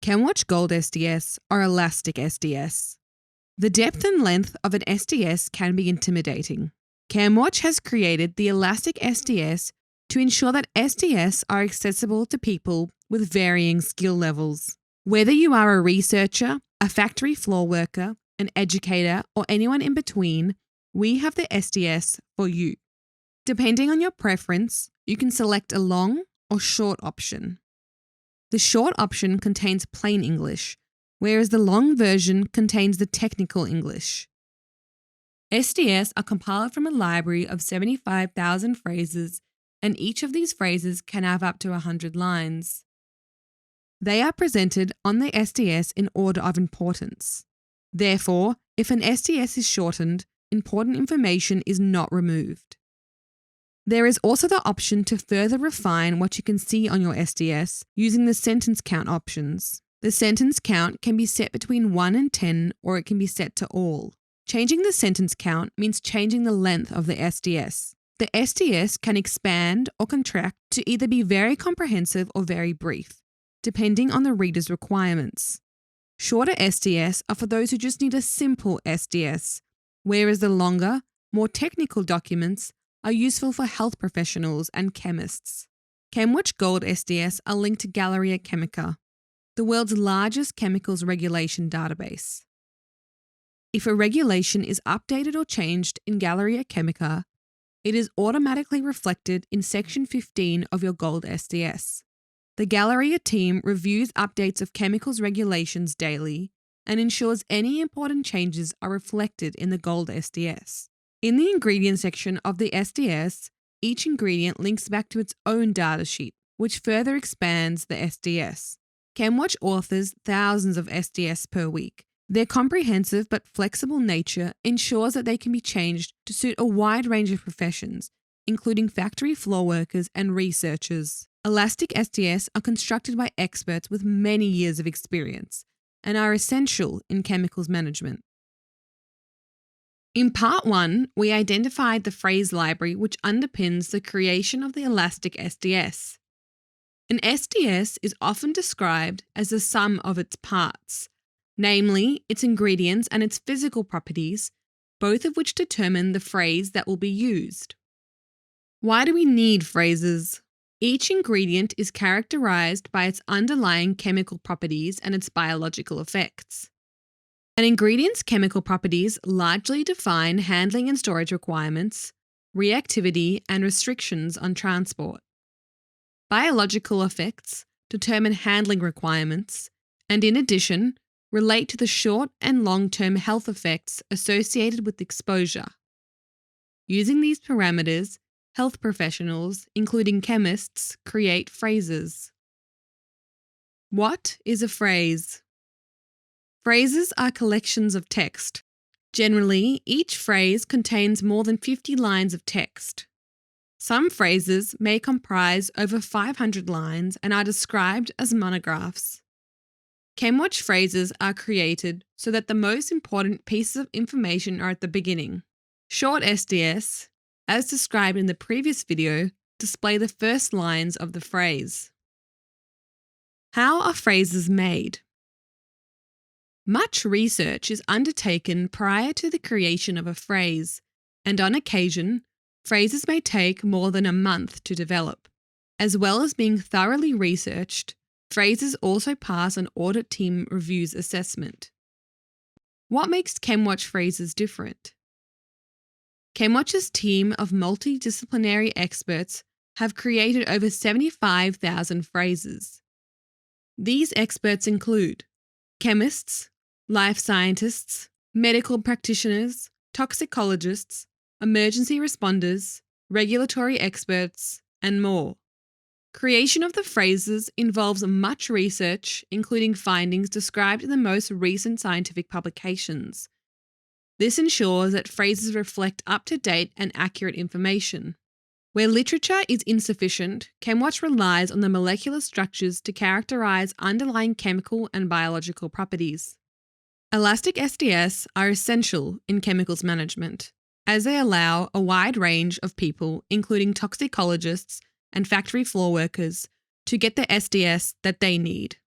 Chemwatch Gold SDS or Elastic SDS. The depth and length of an SDS can be intimidating. Chemwatch has created the Elastic SDS to ensure that SDS are accessible to people with varying skill levels. Whether you are a researcher, a factory floor worker, an educator, or anyone in between, we have the SDS for you. Depending on your preference, you can select a long or short option. The short option contains plain English, whereas the long version contains the technical English. SDS are compiled from a library of 75,000 phrases, and each of these phrases can have up to 100 lines. They are presented on the SDS in order of importance. Therefore, if an SDS is shortened, important information is not removed. There is also the option to further refine what you can see on your SDS using the sentence count options. The sentence count can be set between 1 and 10, or it can be set to all. Changing the sentence count means changing the length of the SDS. The SDS can expand or contract to either be very comprehensive or very brief, depending on the reader's requirements. Shorter SDS are for those who just need a simple SDS, whereas the longer, more technical documents are useful for health professionals and chemists. Chemwatch Gold SDS are linked to Galleria Chemica, the world's largest chemicals regulation database. If a regulation is updated or changed in Galleria Chemica, it is automatically reflected in Section 15 of your Gold SDS. The Galleria team reviews updates of chemicals regulations daily and ensures any important changes are reflected in the Gold SDS. In the ingredient section of the SDS, each ingredient links back to its own datasheet, which further expands the SDS. Chemwatch authors thousands of SDS per week. Their comprehensive but flexible nature ensures that they can be changed to suit a wide range of professions, including factory floor workers and researchers. Elastic SDS are constructed by experts with many years of experience and are essential in chemicals management. In Part 1, we identified the phrase library which underpins the creation of the Elastic SDS. An SDS is often described as the sum of its parts, namely its ingredients and its physical properties, both of which determine the phrase that will be used. Why do we need phrases? Each ingredient is characterized by its underlying chemical properties and its biological effects. An ingredient's chemical properties largely define handling and storage requirements, reactivity, and restrictions on transport. Biological effects determine handling requirements and, in addition, relate to the short and long-term health effects associated with exposure. Using these parameters, health professionals, including chemists, create phrases. What is a phrase? Phrases are collections of text. Generally, each phrase contains more than 50 lines of text. Some phrases may comprise over 500 lines and are described as monographs. Chemwatch phrases are created so that the most important pieces of information are at the beginning. Short SDS, as described in the previous video, display the first lines of the phrase. How are phrases made? Much research is undertaken prior to the creation of a phrase, and on occasion, phrases may take more than a month to develop. As well as being thoroughly researched, phrases also pass an audit team reviews assessment. What makes Chemwatch phrases different? Chemwatch's team of multidisciplinary experts have created over 75,000 phrases. These experts include chemists, life scientists, medical practitioners, toxicologists, emergency responders, regulatory experts, and more. Creation of the phrases involves much research, including findings described in the most recent scientific publications. This ensures that phrases reflect up-to-date and accurate information. Where literature is insufficient, Chemwatch relies on the molecular structures to characterize underlying chemical and biological properties. Elastic SDS are essential in chemicals management, as they allow a wide range of people, including toxicologists and factory floor workers, to get the SDS that they need.